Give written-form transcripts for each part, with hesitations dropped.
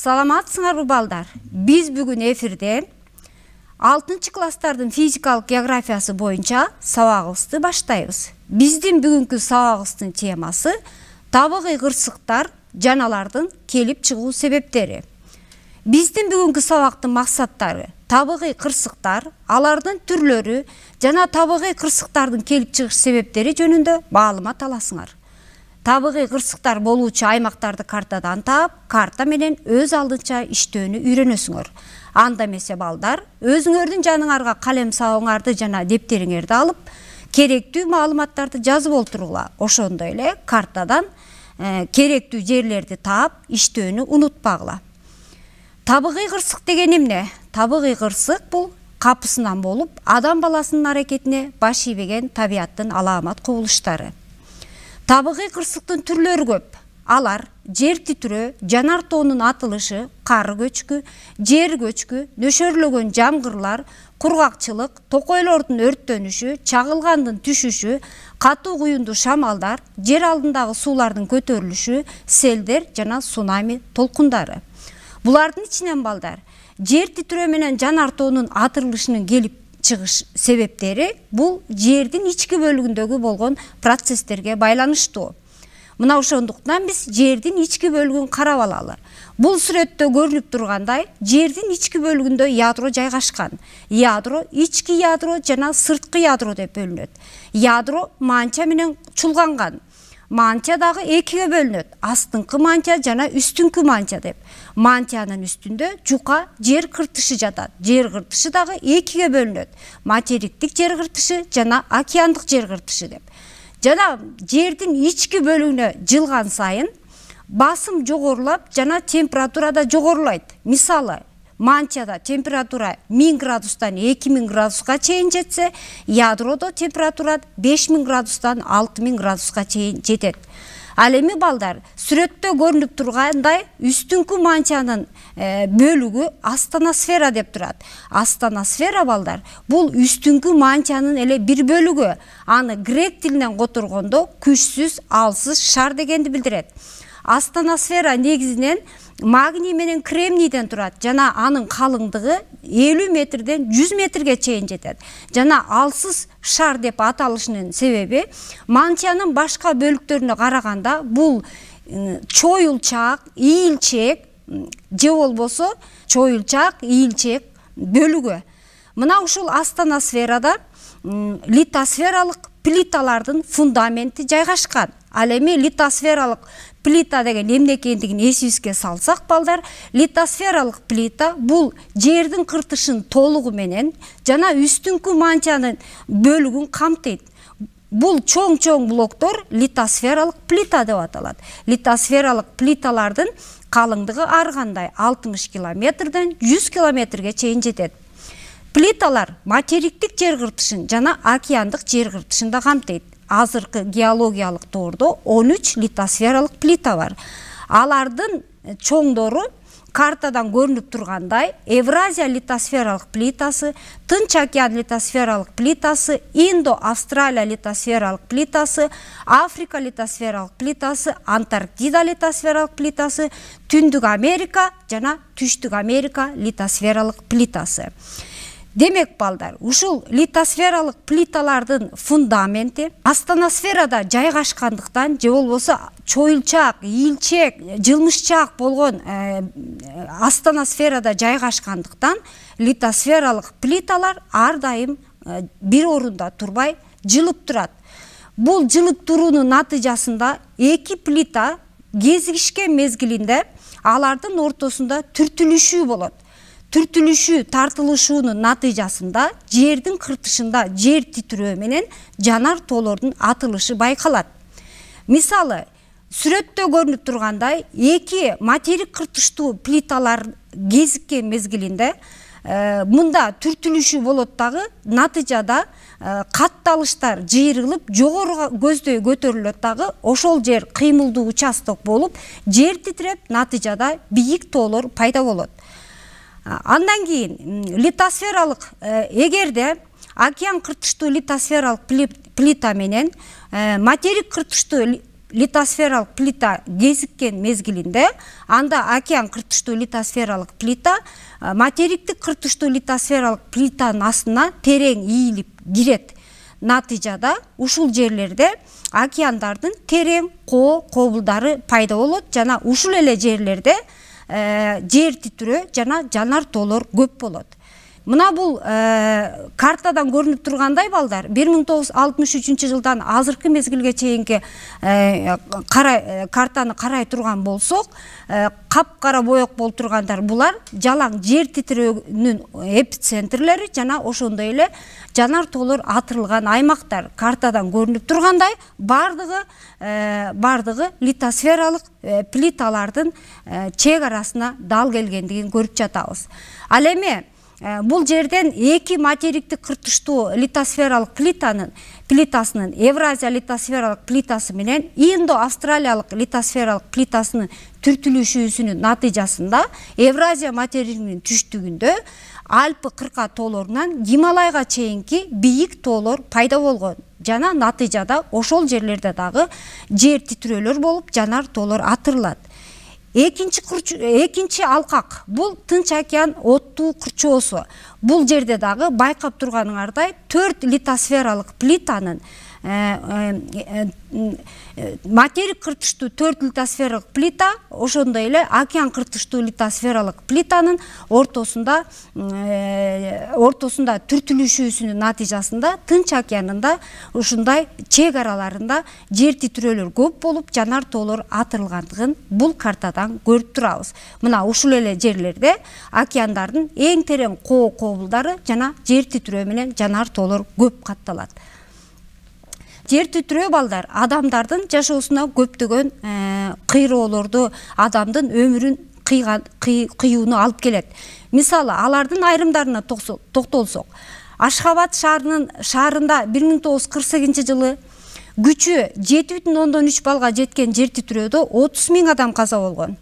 Саламатсыңарбы балдар? Биз бүгүн эфирде 6 класстардын физикалык географиясы боюнча сабагыбызды баштайбыз. Биздин бүгүнкү сабагыбыздын темасы табигый кырсыктар жаналардын келип чыгуу себептери. Биздин бүгүнкү сабактын максаттары табигый кырсыктар, алардын түрлөрү жана табигый кырсыктардын келип чыгыш себептери жөнүндө маалымат аласыңар. Табигый кырсыктар болуучу аймактарды картадан таап, карта менен өз алдынча иштөөнү үйрөнөсүңөр. Анда эмесе балдар, өзүңөрдүн жаныңарга калем сабыңарды жана дептериңерди алып, керектүү маалыматтарды жазып олтуругула. Ошондой эле картадан керектүү жерлерди таап, иштөөнү унутпагыла. Табигый кырсык деген эмне? Табигый кырсык бул капысынан болуп, адам баласынын аракетине баш ийбеген табияттын аламат кубулуштары. Табигый кырсыктын түрлөрү көп. Алар жер титирөө, жанар тоонун атылышы, кар көчкү, жер көчкү, нөшөрлөгөн жамгырлар, кургакчылык, токойлордун өрттөнүшү, чагылгандын түшүшү, катуу куюнду шамалдар, жер алдындагы суулардын көтөрүлүшү, селдер жана цунами толкундары. Булардын ичинен балдар, жер титирөө менен жанар тоонун атылышынын келип чыгыш себептери бул жердин ички бөлүгүндөгү болгон процесстерге байланыштуу. Мына ошондуктан биз жердин ички бөлүгүн карап алалы. Бул сүрөттө көрүнүп тургандай, жердин ички бөлүгүндө ядро жайгашкан. Ядро ички ядро жана сырткы ядро деп бөлүнөт. Ядро манча менен чулганган. Манча дагы экиге бөлүнөт. Астыңкы манча жана үстүңкү манча деп. Манчанын үстүндө жука жер кыртышы жатат. Жер кыртышы дагы экиге бөлүнөт. Материктик жер кыртышы жана океандык жер кыртышы деп. Жана жердин ички бөлүгүнө жылган сайын басым жогорулап жана температура да жогорулайт. Мисалы, манчада температура 1000 градустан 2000 градуска чейин жетсе, ядрода температура 5000 градустан 6000 градуска чейин жетет. Ал эми балдар, сүрөттө көрүнүп тургандай, үстүңкү манчанын бөлүгү астеносфера деп турат. Астеносфера балдар, бул үстүңкү манчанын эле бир бөлүгү. Аны грек тилинен которгондо күчсүз, алсыз шар дегенди билдирет. Астеносфера негизинен магний менен кремнийден турат жана анын калыңдыгы 50 метрден 100 метрге чейин жетет. Жана алсыз шар деп аталышынын себеби манчанын башка бөлүктөрүнө караганда бул чоюлчак, ийилчек же болбосо чоюлчак, ийилчек бөлүгү. Мына ушул астеносферада литосфералык плиталардын фундаменти жайгашкан. Ал эми литосфералык плита деген эмне экендигин эсибизге салсак балдар, литосфералык плита бул жердин кыртышын толугу менен жана үстүңкү манчанын бөлүгүн камтыйт. Бул чоң блоктор литосфералык плита деп аталат. Литосфералык плиталардын калыңдыгы ар кандай 60 километрден 100 километрге чейин жетет. Плиталар материктик жер кыртышын жана океандык жер кыртышын да камтыйт. Азыркы геологиялык тоордо 13 литосфералык плита бар. Алардын чоңдору картадан көрүнүп тургандай, Евразия литосфералык плитасы, Тынч океан литосфералык плитасы, Индо-Австралия литосфералык плитасы, Африка литосфералык плитасы, Антарктида литосфералык плитасы, Түндүк Америка жана Түштүк Америка литосфералык плитасы. Демек балдар, ушул литосфералык плиталардын фундаменти астеносферада жайгашкандыктан же болбосо чоюлчак, ийилчек, жылмышчак болгон астеносферада жайгашкандыктан литосфералык плиталар ар дайым бир орунда турбай жылып турат. Бул жылып туруунун натыйжасында эки плита кезигишкен мезгилинде алардын ортосунда түртүлүшүү болот. Түртүлүшүү, тартылышуунун натыйжасында жердин кыртышында жер титирөө менен жанар тоолордун атылышы байкалат. Мисалы, сүрөттө көрүнүп тургандай, эки материк кыртыштуу плиталар кезиккен мезгилинде мында түртүлүшүү болот дагы, натыйжада катталыштар жыйрылып, жогору көздөй көтөрүлөт дагы, ошол жер кыймылдуу участок болуп, жер титиреп, натыйжада бийик тоолор пайда болот. Андан кийин литосфералык эгерде океан кыртыштуу литосфералык плита менен материк кыртыштуу литосфералык плита кезиккен мезгилинде анда океан кыртыштуу литосфералык плита материктик кыртыштуу литосфералык плитанын астына терең ийилип кирет. Натыйжада ушул жерлерде океандардын терең коо кобулдары пайда болот жана ушул эле жерлерде жер титирөө жана жанар тоолор көп болот. Мына бул картадан көрүнүп тургандай балдар 1963 жылдан азыркы мезгилге чейинки картаны карай турган болсок, капкара боек болуп тургандар булар жалаң жер титирөөнүн эпицентрлери жана ошондой эле жанар тоолор атырылган аймактар. Картадан көрүнүп тургандай бардыгы литосфералык плиталардын чек арасына дал келгендигин көрүп жатабыз. Ал эми бул жерден эки материктик кыртыштуу литосфералык плитасынын Евразия литосфералык плитасы менен Индо-Австралиялык литосфералык плитасынын түртүлүшүүсүнүн натыйжасында Евразия материгинин түштүгүндө Альпы кырка тоолорунан Гималайга чейинки бийик тоолор пайда болгон жана натыйжада ошол жерлерде дагы жер титирөөлөр болуп жанар тоолор атырылат. Экинчи алкак бул Тынч океан оттуу курчоосу. Бул жерде дагы байкап турганыңардай 4 литосфералык плитанын материк кыртыштуу 4 литосфералык плита, ошондой эле океан кыртыштуу литосфералык плитанын ортосунда түртүлүшүүсүнүн натыйжасында Тынч океанында ушундай чек араларында жер титирөөлөр көп болуп, жанар тоолор атырылгандыгын бул картадан көрүп турабыз. Мына ушул эле жерлерде океандардын эң терең коо кобулдары жана жер титирөө менен жанар тоолор көп катталат. Жер титирөө балдар адамдардын жашоосуна көптөгөн кыйроолорду, адамдын өмүрүн кыюуну алып келет. Мисалы, алардын айрымдарына токтолсок, Ашхабад шаарында 1948 жылы күчү 7,3 балга жеткен жер титирөөдө 30 000 адам каза болгон.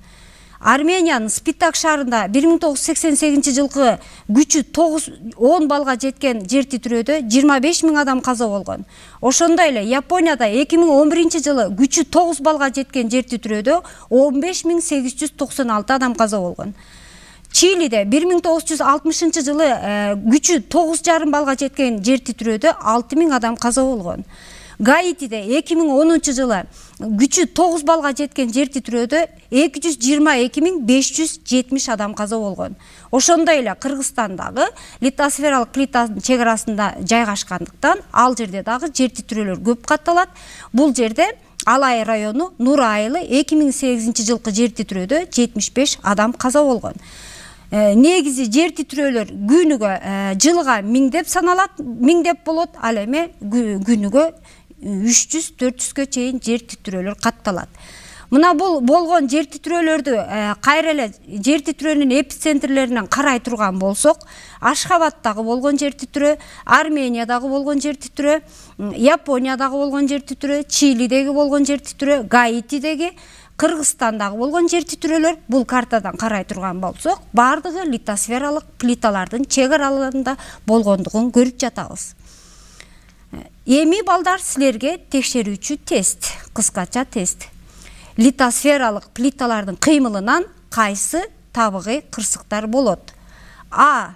Армениянын Спитак шаарында 1988 жылкы күчү 10 балга жеткен жер титирөөдө 25 000 адам каза болгон. Ошондой эле Японияда 2011 жылы күчү 9 балга жеткен жер титирөөдө 15 896 адам каза болгон. Чилиде 1960 жылы күчү 9,5 балга жеткен жер титирөөдө 6 000 адам каза болгон. Гаитиде 2010 жылы күчү 9 балга жеткен жер титирөөдө 222 570 адам каза болгон. Ошондой эле Кыргызстандагы литосфералык плитанын чек арасында жайгашкандыктан ал жерде дагы жер титирөөлөр көп катталат. Бул жерде Алай району Нур айылы 2008 жылкы жер титирөөдө 75 адам каза болгон. Негизи жер титирөөлөр күнүгө жылга миңдеп саналат, миңдеп болот, ал эми күнүгө 300-400гө чейин жер титирөөлөр катталат. Мына бул болгон жер титирөөлөрдү кайра эле жер титирөөнүн эпицентрлеринен карай турган болсок, Ашхабаддагы болгон жер титирөө, Армениядагы болгон жер титирөө, Япониядагы болгон жер титирөө, Чилидеги болгон жер титирөө, Гаитидеги, Кыргызстандагы болгон жер титирөөлөр бул картадан карай турган болсок, бардыгы литосфералык плиталардын чек араларында болгондугун көрүп жатабыз. Эми балдар силерге текшерүүчү тест, кыскача тест. Литосфералык плиталардын кыймылынан кайсы табыгый кырсыктар болот? А.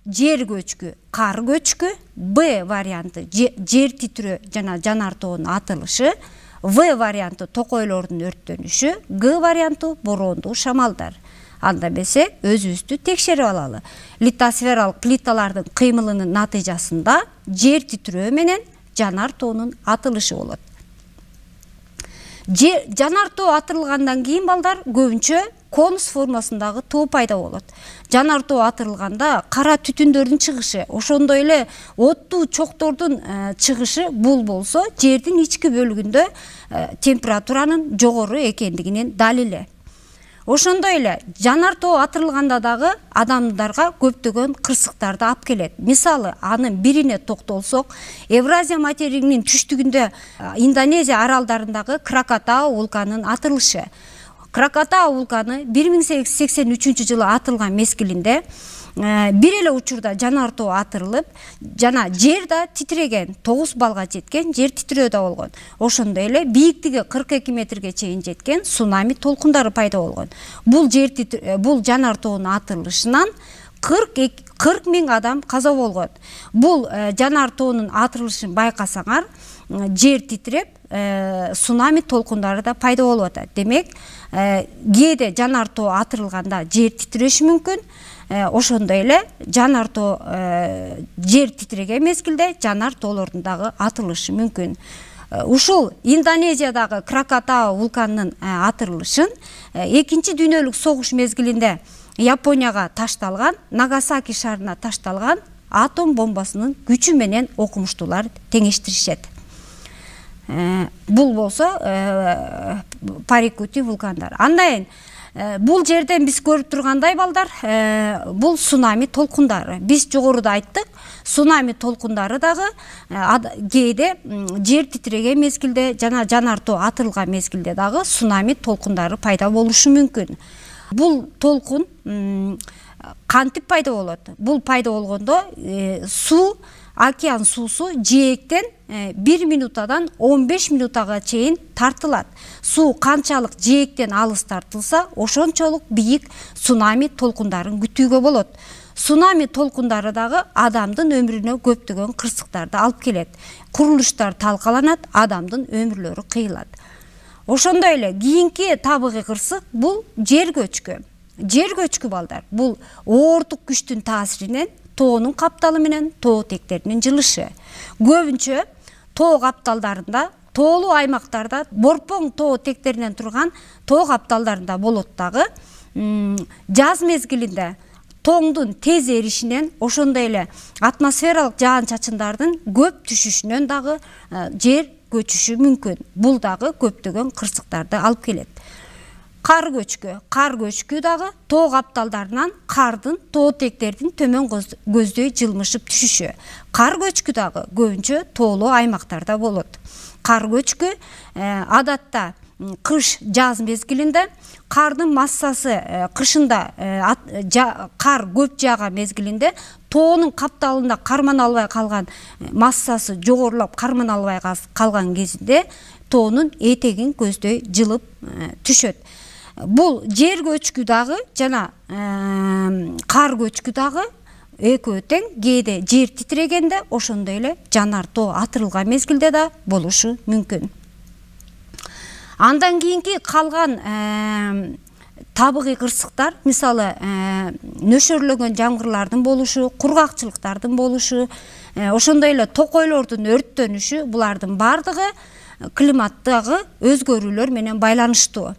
Жер көчкү, кар көчкү. Б варианты жер титирөө жана жанар тоонун атылышы. В варианты токойлордун өрттөнүшү. Г варианты бороондуу шамалдар. Анда бесе өзүбүздү текшерип алалы. Литосфералык плиталардын кыймылынын натыйжасында жер титирөө менен жанар тоонун атылышы болот. Жанар тоо атырылгандан кийин балдар көбүнчө конус формасындагы тоо пайда болот. Жанар тоо атырылганда кара түтүндөрдүн чыгышы, ошондой эле оттуу чоктордун чыгышы бул болсо, жердин ички бөлүгүндө температуранын жогору экендигинин далили. Ошондой эле жанар тоо атырылганда дагы адамдарга көптөгөн кырсыктарды алып келет. Мисалы, анын бирине токтолсок, Евразия материгинин түштүгүндө Индонезия аралдарындагы Кракатау вулканынын атылышы. Кракатау вулканы 1883 жылы атылган мезгилинде бир эле учурда жанар тоо атырылып, жана жер да титреген, 9 балга жеткен жер титрөө да болгон. Ошондой эле бийиктиги 42 метрге чейин жеткен цунами толкундары пайда болгон. Бул жанар тоонун атырылышынан 40 миң адам каза болгон. Бул жанар тоонун атырылышын байкасаңар, жер титреп, цунами толкундары да пайда болуп атат. Демек, кээде жанар тоо атырылганда жер титиреши мүмкүн. Ошондой эле жанар тоо жер титреген мезгилде жанар тоолордун дагы атылышы мүмкүн. Ушул Индонезиядагы Кракатау вулканынын атырылышын Экинчи дүйнөлүк согуш мезгилинде Японияга ташталган, Нагасаки шаарына ташталган атом бомбасынын күчү менен окумуштуулар теңештиришет. Бул болсо Парикути вулкандар. Андайын бул жерден биз көрүп тургандай балдар, бул цунами толкундары. Биз жогоруда айттык, цунами толкундары дагы кээде жер титреген мезгилде жана жанар тоо атырылган мезгилде дагы цунами толкундары пайда болушу мүмкүн. Бул толкун кантип пайда болот? Бул пайда болгондо океан суусу жээктен 1 минутадан 15 минутага чейин тартылат. Суу канчалык жээктен алыс тартылса, ошончолук бийик цунами толкундарын күтүүгө болот. Цунами толкундары дагы адамдын өмүрүнө көптөгөн кырсыктарды алып келет. Курулуштар талкаланат, адамдын өмүрлөрү кыйылат. Ошондой эле кийинки табигый кырсык бул жер көчкү. Жер көчкү балдар, бул оортук күчтүн таасиринен тоонун капталы менен тоо тектеринин жылышы. Көбүнчө тоо капталдарында, тоолуу аймактарда, борпоң тоо тектеринен турган тоо капталдарында болот дагы. Жаз мезгилинде тоңдун тез эришинен, ошондой эле атмосфералык жаан-чачындардын көп түшүшүнөн дагы жер көчүшү мүмкүн. Бул дагы көптөгөн кырсыктарды алып келет. Кар көчкү дагы тоо капталдарынан кардын, тоо тектердин төмөн көздөй жылмышып түшүшү. Кар көчкү дагы көбүнчө тоолуу аймактарда болот. Кар көчкү адатта кыш, жаз мезгилинде кардын массасы кышында кар көп жааган мезгилинде тоонун капталында кармана албай калган массасы жогорулап кармана албай калган кезинде тоонун этегин көздөй жылып түшөт. Бул жер көчкү дагы жана кар көчкү дагы экөө тең, кээде жер титрегенде, ошондой эле жанар тоо атырылган мезгилде да болушу мүмкүн. Андан кийинки калган табигый кырсыктар, мисалы нөшөрлөгөн жамгырлардын болушу, кургакчылыктардын болушу, ошондой эле токойлордун өрттөнүшү, булардын бардыгы климаттагы өзгөрүүлөр менен байланыштуу.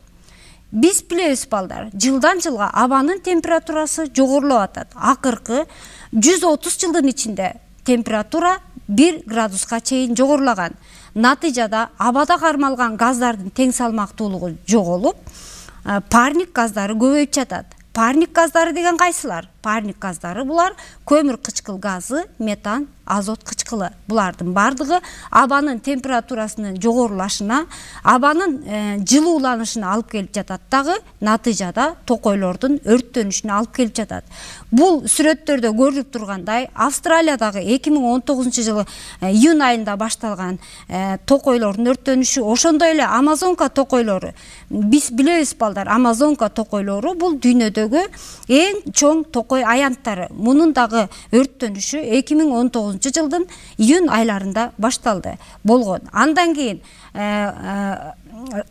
Биз билебиз балдар, жылдан жылга абанын температурасы жогорулап атат. Акыркы 130 жылдын ичинде температура 1 градуска чейин жогорулаган. Натыйжада абада кармалган газдардын тең салмактуулугу жоголуп, парник газдары көбөйүп жатат. Парник газдары деген кайсылар? Парник газдары булар көмүр кычкыл газы, метан, азот кычкылы. Булардын бардыгы абанын температурасынын жогорулашына, абанын жылууланышына алып келип жатат дагы, натыйжада токойлордун өрттөнүшүнө алып келип жатат. Бул сүрөттөрдө көрүлүп тургандай, Австралиядагы 2019 жылы июнь айында башталган токойлордун өрттөнүшү, ошондой эле Амазонка токойлору. Биз билебиз балдар, Амазонка токойлору бул дүйнөдөгү эң чоң токой аянттары. Мунун дагы өрттөнүшү 2019 жылдын июнь айларында башталды болгон. Андан кийин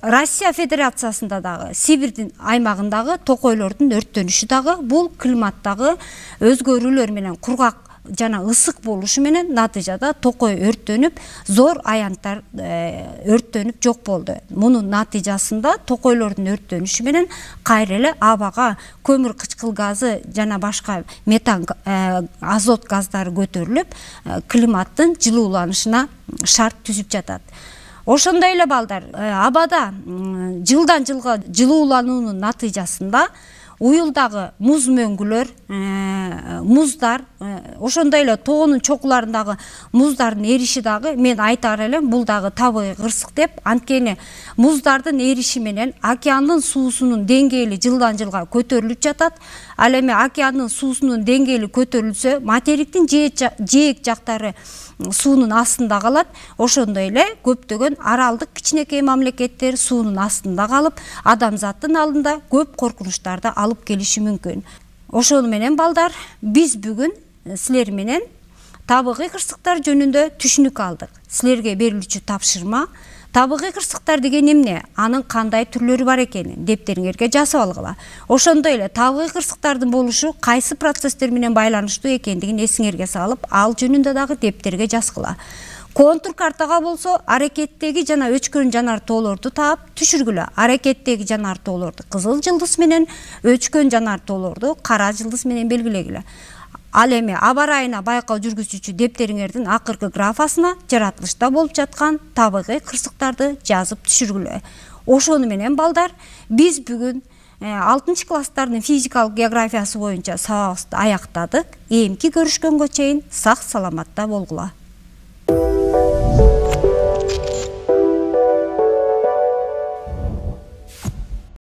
Россия Федерациясында дагы Сибирдин аймагындагы токойлордун өрттөнүшү дагы бул климаттагы өзгөрүүлөр менен, кургак жана ысык болушу менен натыйжада токой өрттөнүп, зор аянттар өрттөнүп жок болду. Мунун натыйжасында токойлордун өрттөнүшү менен кайра эле абага көмүр кычкыл газы жана башка метан, азот газдары көтөрүлүп, климаттын жылууланышына шарт түзүп жатат. Ошондой эле балдар, абада жылдан жылга жылуулануунун натыйжасында уюлдагы муз мөңгүлөр, муздар, ошондой эле тоонун чокуларындагы муздардын эриши дагы мен айтар элем, бул дагы табигый кырсык деп. Анткени муздардын эриши менен океандын суусунун деңгээли жылдан жылга көтөрүлүп жатат. Ал эми океандын суусунун деңгээли көтөрүлсө, материктин жээк жактары суунун астында калат. Ошондой эле көптөгөн аралдык кичинекей мамлекеттер суунун астында калып, адамзаттын алдында көп коркунучтарды алып келиши мүмкүн. Ошону менен балдар, биз бүгүн силер менен табигый кырсыктар жөнүндө түшүнүк алдык. Силерге берилүүчү тапшырма табигый кырсыктар деген эмне, анын кандай түрлөрү бар экенин дептериңерге жазып алгыла. Ошондой эле табигый кырсыктардын болушу кайсы процесстер менен байланыштуу экендигин эсиңерге салып, ал жөнүндө дагы дептерге жазгыла. Контур картага болсо, аракеттеги жана өчкөн жанартоолорду таап түшүргүлө. Аракеттеги жанартоолорду кызыл жылдыз менен, өчкөн жанартоолорду кара жылдыз менен белгилегиле. Ал эми аба ырайына байкоо жүргүзүүчү дептериңердин акыркы графасына жаратылышта болуп жаткан табигый кырсыктарды жазып түшүргүлө. Ошону менен балдар, биз бүгүн 6 класстардын физикалык географиясы боюнча сабагыбызды аяктадык. Эмки көрүшкөнгө чейин сак саламатта болгула.